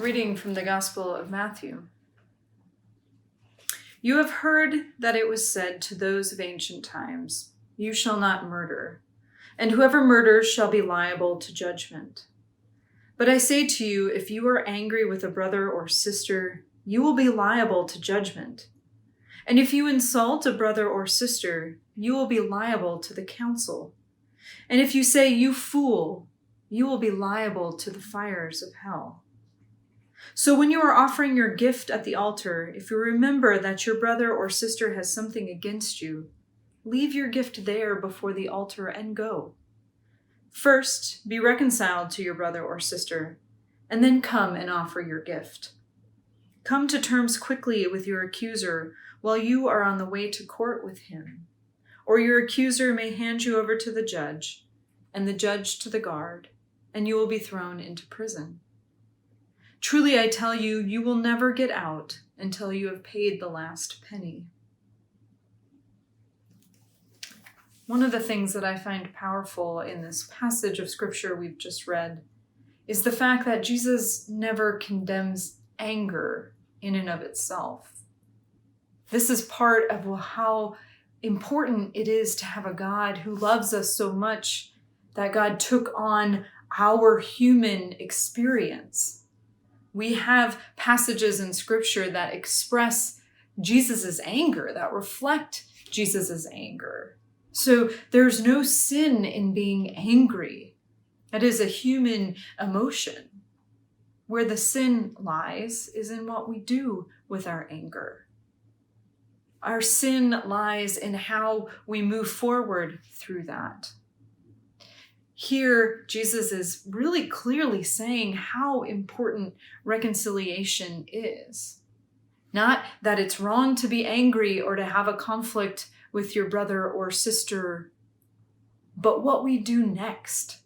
Reading from the Gospel of Matthew. You have heard that it was said to those of ancient times, "You shall not murder, and whoever murders shall be liable to judgment." But I say to you, if you are angry with a brother or sister, you will be liable to judgment. And if you insult a brother or sister, you will be liable to the council. And if you say, "You fool," you will be liable to the fires of hell. So when you are offering your gift at the altar, if you remember that your brother or sister has something against you, leave your gift there before the altar and go. First, be reconciled to your brother or sister, and then come and offer your gift. Come to terms quickly with your accuser while you are on the way to court with him, or your accuser may hand you over to the judge, and the judge to the guard, and you will be thrown into prison. Truly, I tell you, you will never get out until you have paid the last penny. One of the things that I find powerful in this passage of scripture we've just read is the fact that Jesus never condemns anger in and of itself. This is part of how important it is to have a God who loves us so much that God took on our human experience. We have passages in scripture that express Jesus's anger, that reflect Jesus's anger. So there's no sin in being angry. That is a human emotion. Where the sin lies is in what we do with our anger. Our sin lies in how we move forward through that. Here, Jesus is really clearly saying how important reconciliation is. Not that it's wrong to be angry or to have a conflict with your brother or sister, but what we do next.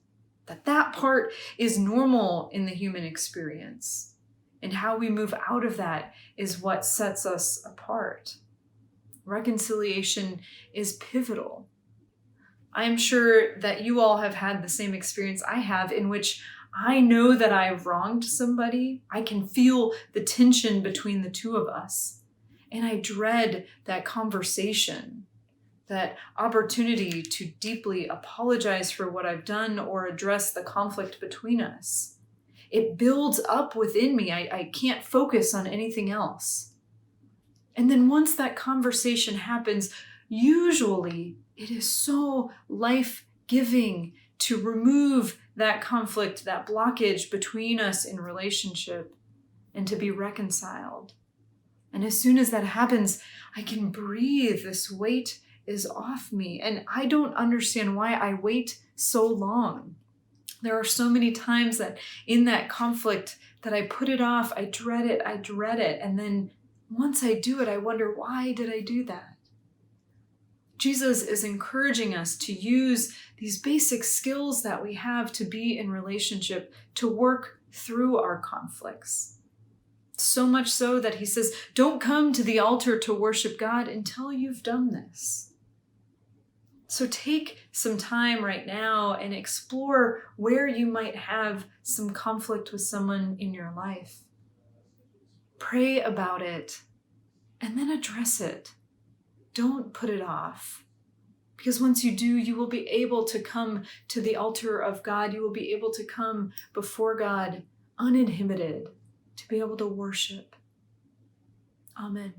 That part is normal in the human experience. And how we move out of that is what sets us apart. Reconciliation is pivotal. I am sure that you all have had the same experience I have, in which I know that I've wronged somebody. I can feel the tension between the two of us. And I dread that conversation, that opportunity to deeply apologize for what I've done or address the conflict between us. It builds up within me. I can't focus on anything else. And then once that conversation happens, usually it is so life-giving to remove that conflict, that blockage between us in relationship, and to be reconciled. And as soon as that happens, I can breathe. This weight is off me. And I don't understand why I wait so long. There are so many times that in that conflict that I put it off, I dread it. And then once I do it, I wonder, why did I do that? Jesus is encouraging us to use these basic skills that we have to be in relationship, to work through our conflicts. So much so that he says, don't come to the altar to worship God until you've done this. So take some time right now and explore where you might have some conflict with someone in your life. Pray about it and then address it. Don't put it off. Because once you do, you will be able to come to the altar of God. You will be able to come before God uninhibited, to be able to worship. Amen.